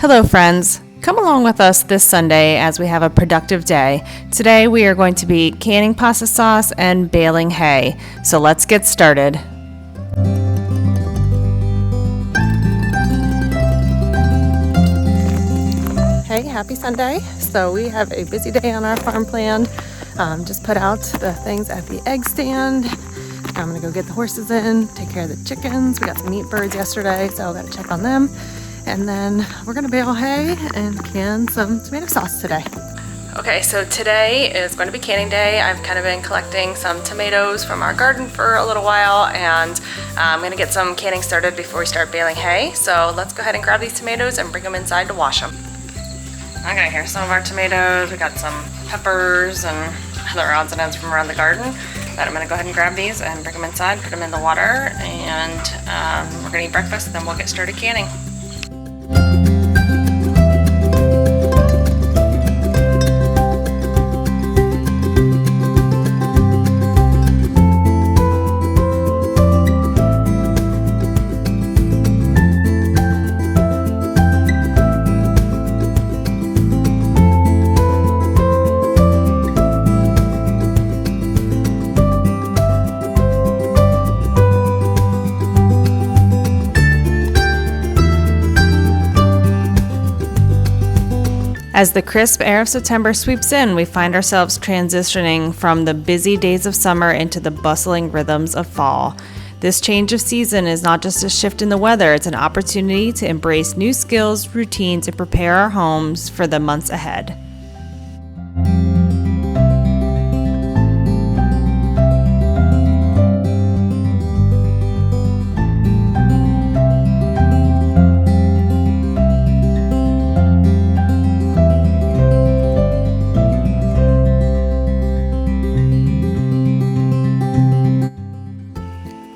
Hello friends, come along with us this Sunday as we have a productive day. Today we are going to be canning pasta sauce and baling hay, so let's get started. Hey, happy Sunday. So we have a busy day on our farm plan. Just put out the things at the egg stand. I'm gonna go get the horses in, take care of the chickens. We got some meat birds yesterday, so I gotta check on them. And then we're gonna bale hay and can some tomato sauce today. Okay, so today is going to be canning day. I've kind of been collecting some tomatoes from our garden for a little while, and I'm gonna get some canning started before we start baling hay. So let's go ahead and grab these tomatoes and bring them inside to wash them. Okay, here's some of our tomatoes. We got some peppers and other odds and ends from around the garden. But I'm gonna go ahead and grab these and bring them inside, put them in the water, and we're gonna eat breakfast, and then we'll get started canning. As the crisp air of September sweeps in, we find ourselves transitioning from the busy days of summer into the bustling rhythms of fall. This change of season is not just a shift in the weather, it's an opportunity to embrace new skills, routines, and prepare our homes for the months ahead.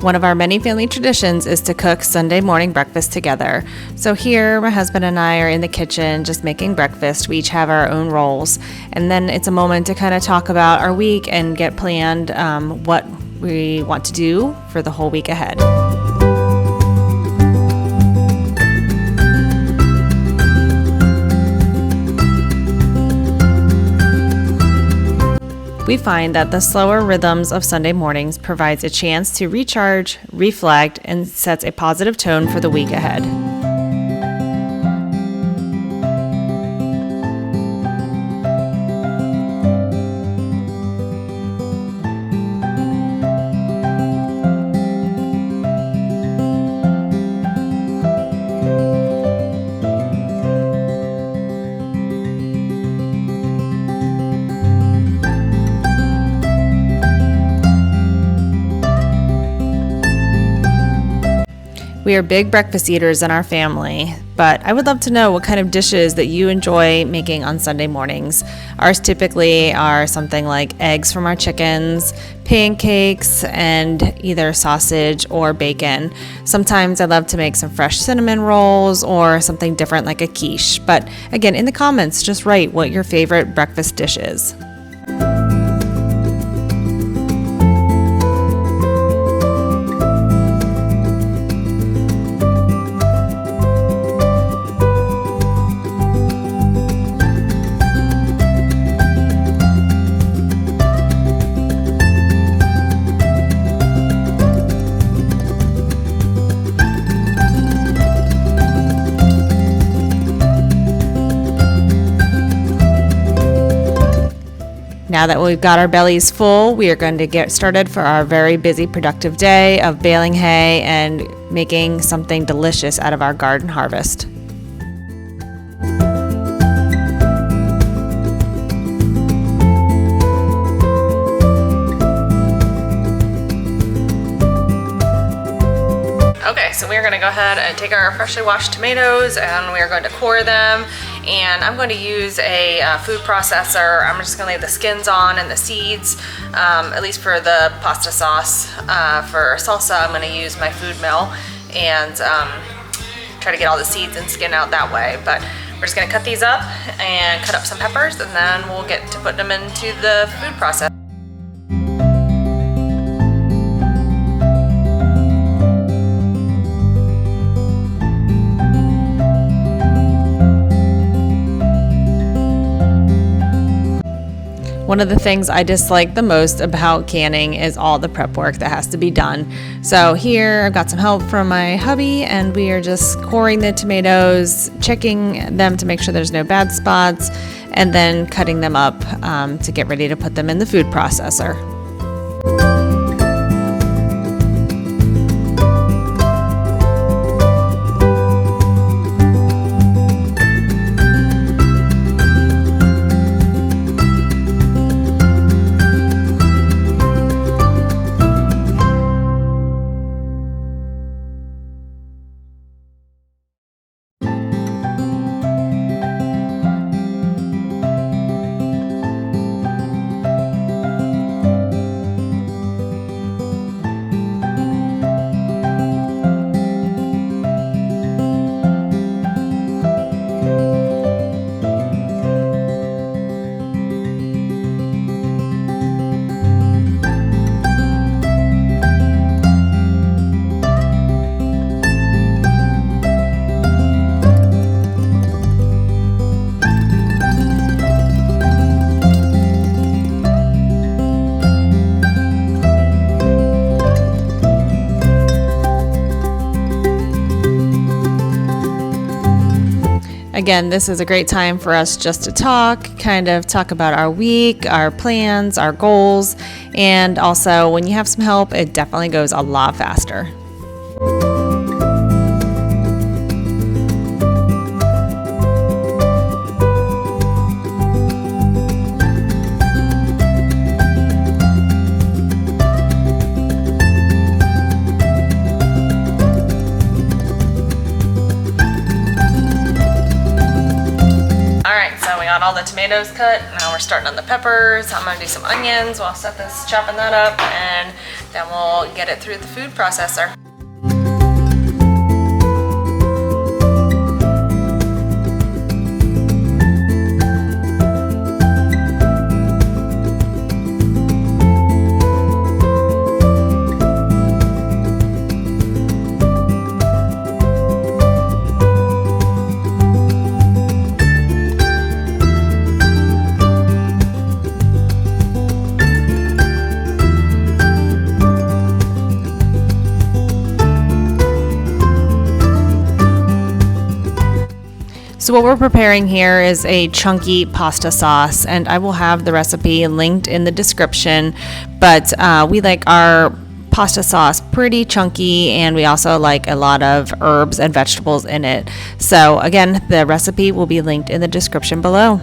One of our many family traditions is to cook Sunday morning breakfast together. So here, my husband and I are in the kitchen just making breakfast. We each have our own roles. And then it's a moment to kind of talk about our week and get planned what we want to do for the whole week ahead. We find that the slower rhythms of Sunday mornings provides a chance to recharge, reflect, and sets a positive tone for the week ahead. We are big breakfast eaters in our family, but I would love to know what kind of dishes that you enjoy making on Sunday mornings. Ours typically are something like eggs from our chickens, pancakes, and either sausage or bacon. Sometimes I love to make some fresh cinnamon rolls or something different like a quiche. But again, in the comments, just write what your favorite breakfast dish is. Now that we've got our bellies full, we are going to get started for our very busy, productive day of baling hay and making something delicious out of our garden harvest. Okay, so we're going to go ahead and take our freshly washed tomatoes and we are going to core them. And I'm going to use a food processor. I'm just going to leave the skins on and the seeds, at least for the pasta sauce. For salsa, I'm going to use my food mill and try to get all the seeds and skin out that way. But we're just going to cut these up and cut up some peppers, and then we'll get to putting them into the food processor. One of the things I dislike the most about canning is all the prep work that has to be done. So here I've got some help from my hubby, and we are just coring the tomatoes, checking them to make sure there's no bad spots, and then cutting them up to get ready to put them in the food processor. Again, this is a great time for us just to talk about our week, our plans, our goals, and also when you have some help, it definitely goes a lot faster. All the tomatoes cut. Now we're starting on the peppers. I'm gonna do some onions while Seth is chopping that up, and then we'll get it through the food processor. So what we're preparing here is a chunky pasta sauce, and I will have the recipe linked in the description, but we like our pasta sauce pretty chunky, and we also like a lot of herbs and vegetables in it. So again, the recipe will be linked in the description below.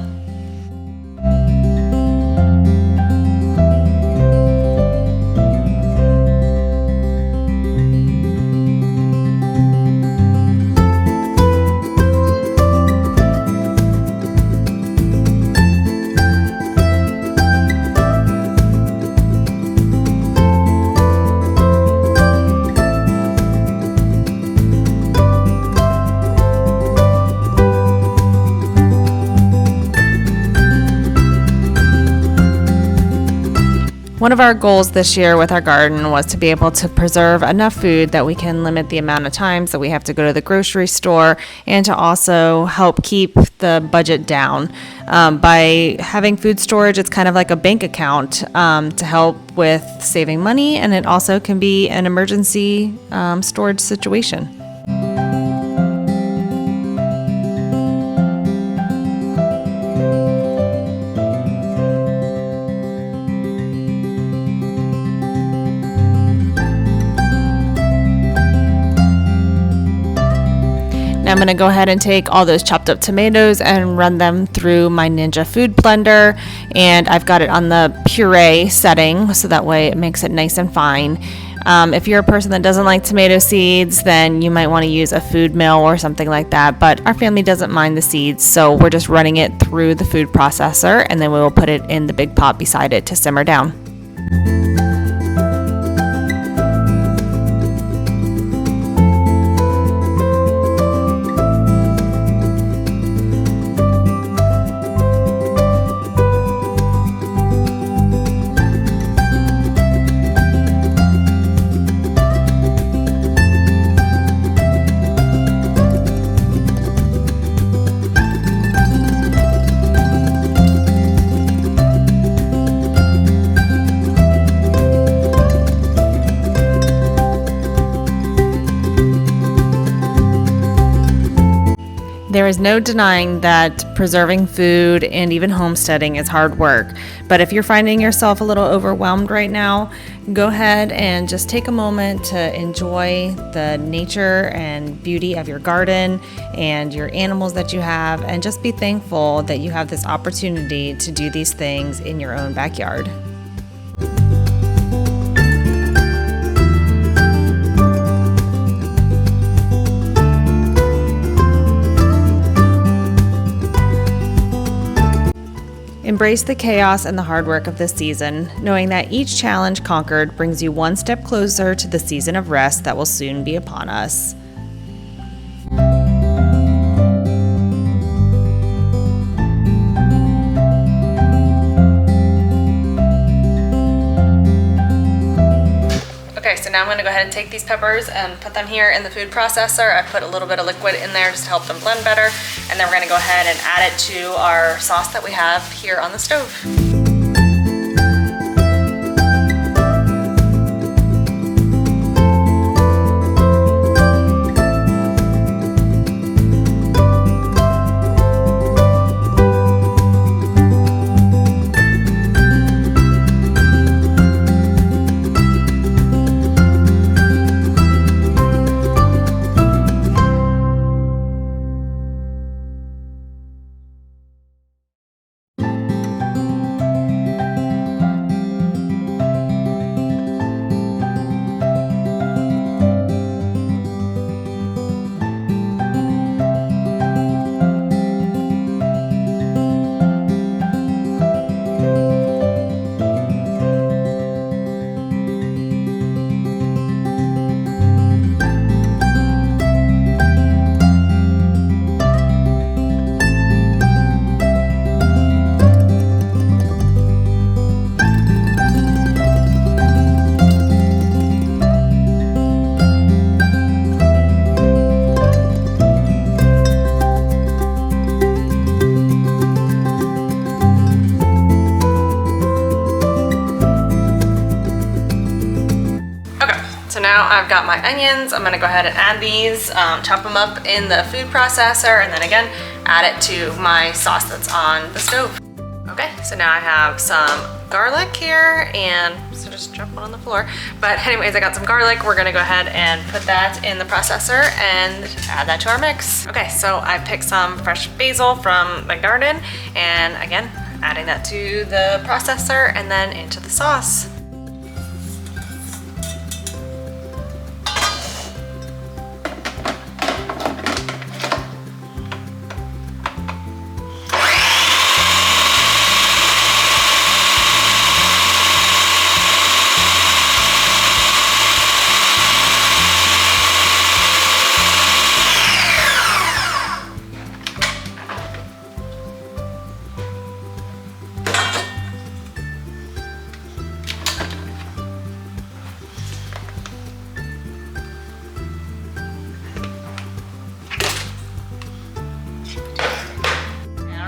One of our goals this year with our garden was to be able to preserve enough food that we can limit the amount of times that we have to go to the grocery store, and to also help keep the budget down. By having food storage, it's kind of like a bank account to help with saving money, and it also can be an emergency storage situation. Now I'm going to go ahead and take all those chopped up tomatoes and run them through my Ninja food blender, and I've got it on the puree setting so that way it makes it nice and fine. If you're a person that doesn't like tomato seeds, then you might want to use a food mill or something like that, but our family doesn't mind the seeds, so we're just running it through the food processor, and then we will put it in the big pot beside it to simmer down. There is no denying that preserving food and even homesteading is hard work. But if you're finding yourself a little overwhelmed right now, go ahead and just take a moment to enjoy the nature and beauty of your garden and your animals that you have, and just be thankful that you have this opportunity to do these things in your own backyard. Embrace the chaos and the hard work of this season, knowing that each challenge conquered brings you one step closer to the season of rest that will soon be upon us. Okay, so now I'm going to go ahead and take these peppers and put them here in the food processor. I put a little bit of liquid in there just to help them blend better. And then we're going to go ahead and add it to our sauce that we have here on the stove. So now I've got my onions. I'm gonna go ahead and add these, chop them up in the food processor, and then again, add it to my sauce that's on the stove. Okay, so now I have some garlic here, and so just drop one on the floor. But anyways, I got some garlic. We're gonna go ahead and put that in the processor and add that to our mix. Okay, so I picked some fresh basil from my garden, and again, adding that to the processor and then into the sauce.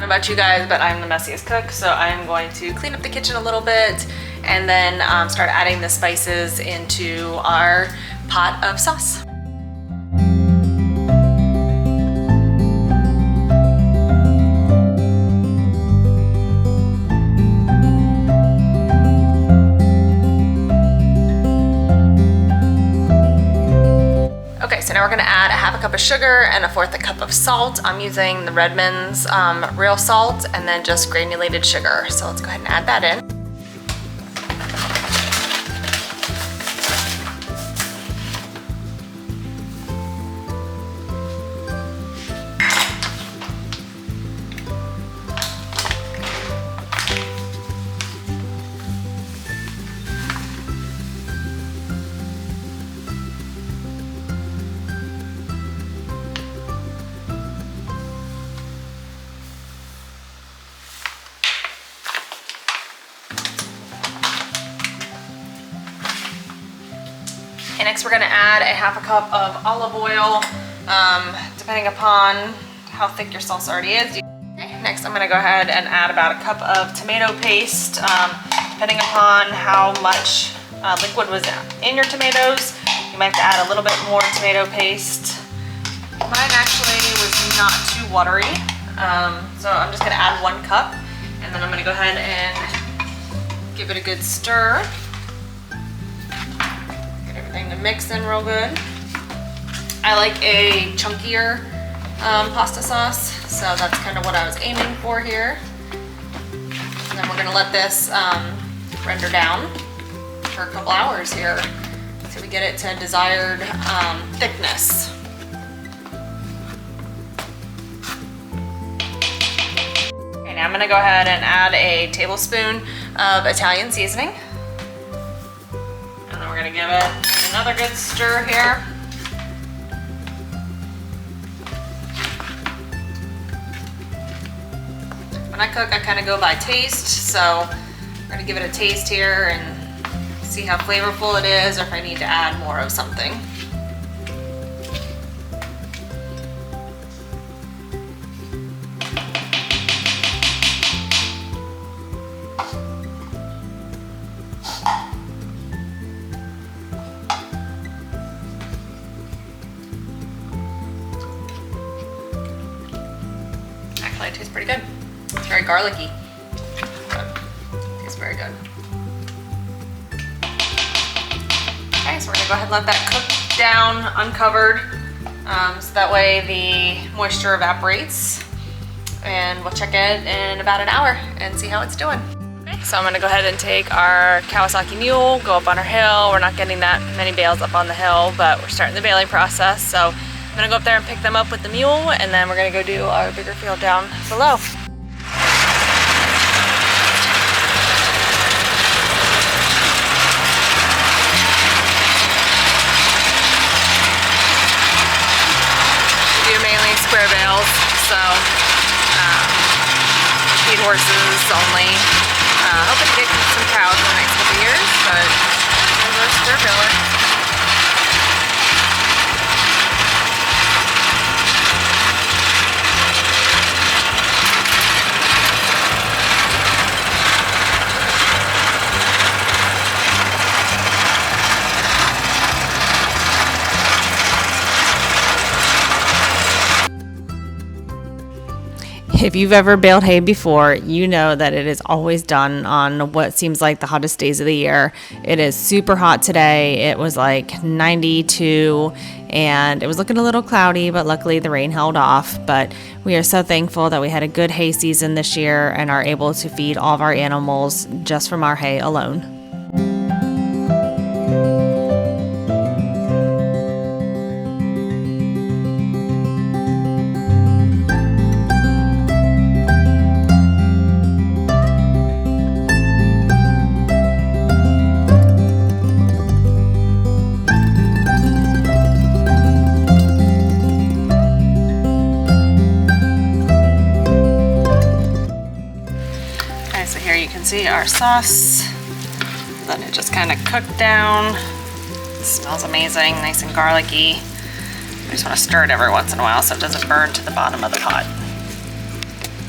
About you guys, but I'm the messiest cook, so I'm going to clean up the kitchen a little bit and then start adding the spices into our pot of sauce. Okay, so now we're gonna add a half a cup of sugar and a fourth a cup of salt. I'm using the Redmonds real salt and then just granulated sugar. So let's go ahead and add that in. And next we're gonna add a half a cup of olive oil, depending upon how thick your sauce already is. Okay, next I'm gonna go ahead and add about a cup of tomato paste, depending upon how much liquid was in your tomatoes. You might have to add a little bit more tomato paste. Mine actually was not too watery, so I'm just gonna add 1 cup, and then I'm gonna go ahead and give it a good stir. Get everything to mix in real good. I like a chunkier pasta sauce, so that's kind of what I was aiming for here. And then we're gonna let this render down for a couple hours here so we get it to desired thickness. Okay, now I'm gonna go ahead and add a tablespoon of Italian seasoning. And then we're gonna give it another good stir here. When I cook, I kind of go by taste, so we're gonna give it a taste here and see how flavorful it is, or if I need to add more of something. Actually, it tastes pretty good. It's very garlicky. Tastes very good. Okay, so we're gonna go ahead and let that cook down uncovered, so that way the moisture evaporates. And we'll check it in about an hour and see how it's doing. Okay, so I'm gonna go ahead and take our Kawasaki mule, go up on our hill. We're not getting that many bales up on the hill, but we're starting the baling process. So I'm gonna go up there and pick them up with the mule, and then we're gonna go do our bigger field down below. Square bales, so feed horses only. Hoping to get some cows in the next couple of years, but those are square balers. If you've ever baled hay before, you know that it is always done on what seems like the hottest days of the year. It is super hot today. It was like 92 and it was looking a little cloudy, but luckily the rain held off. But we are so thankful that we had a good hay season this year and are able to feed all of our animals just from our hay alone. See our sauce, let it just kind of cook down. It smells amazing, nice and garlicky. I just want to stir it every once in a while so it doesn't burn to the bottom of the pot.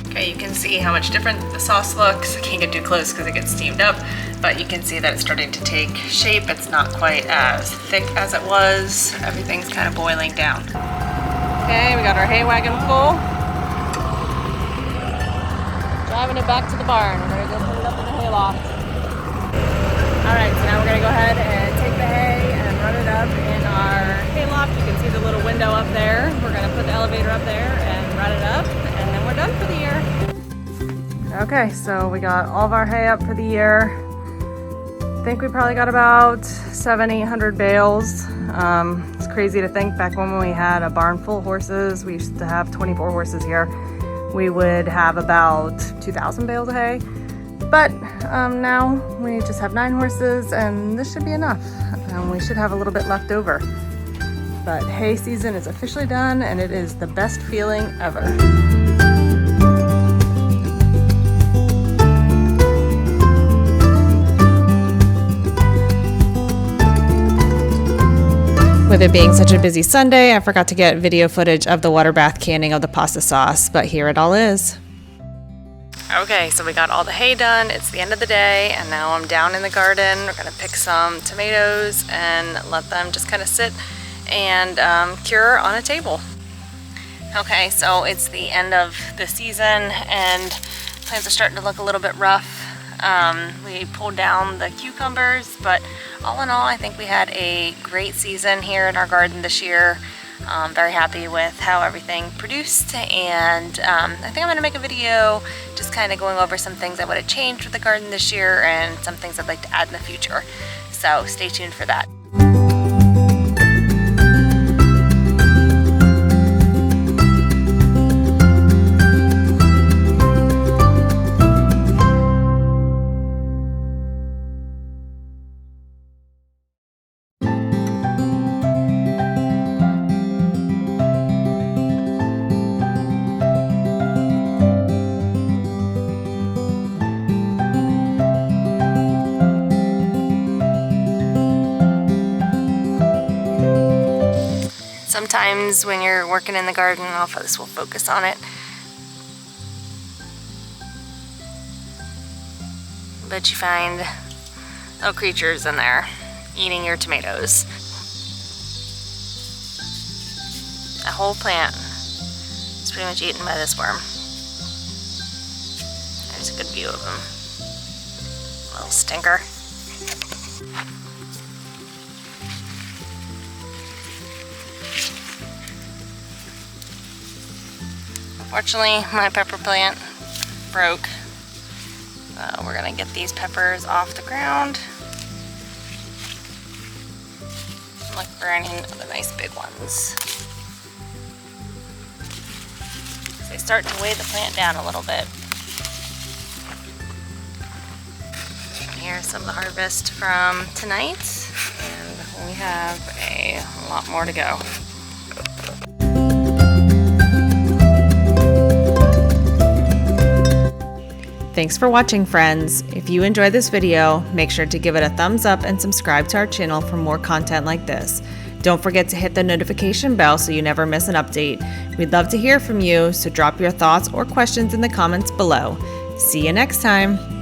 Okay, you can see how much different the sauce looks. I can't get too close because it gets steamed up, but you can see that it's starting to take shape. It's not quite as thick as it was. Everything's kind of boiling down. Okay, we got our hay wagon full. Driving it back to the barn. We're gonna go put it up in the hay loft. Alright, so now we're gonna go ahead and take the hay and run it up in our hay loft. You can see the little window up there. We're gonna put the elevator up there and run it up, and then we're done for the year. Okay, so we got all of our hay up for the year. I think we probably got about 700-800 bales. It's crazy to think back when we had a barn full of horses. We used to have 24 horses here. We would have about 2,000 bales of hay, but now we just have 9 horses and this should be enough. We should have a little bit left over. But hay season is officially done and it is the best feeling ever. With it being such a busy Sunday, I forgot to get video footage of the water bath canning of the pasta sauce, but here it all is. Okay, so we got all the hay done. It's the end of the day, and now I'm down in the garden. We're gonna pick some tomatoes and let them just kind of sit and cure on a table. Okay, so it's the end of the season and plants are starting to look a little bit rough. We pulled down the cucumbers, but all in all, I think we had a great season here in our garden this year. Very happy with how everything produced, and I think I'm going to make a video just kind of going over some things I would have changed with the garden this year and some things I'd like to add in the future. So stay tuned for that. Sometimes when you're working in the garden, I don't know if this will focus on it, but you find little creatures in there eating your tomatoes. A whole plant is pretty much eaten by this worm. There's a good view of him. Little stinker. Unfortunately, my pepper plant broke. We're gonna get these peppers off the ground. Look for any of the nice big ones. They start to weigh the plant down a little bit. Here's some of the harvest from tonight, and we have a lot more to go. Thanks for watching, friends. If you enjoyed this video, make sure to give it a thumbs up and subscribe to our channel for more content like this. Don't forget to hit the notification bell so you never miss an update. We'd love to hear from you, so drop your thoughts or questions in the comments below. See you next time.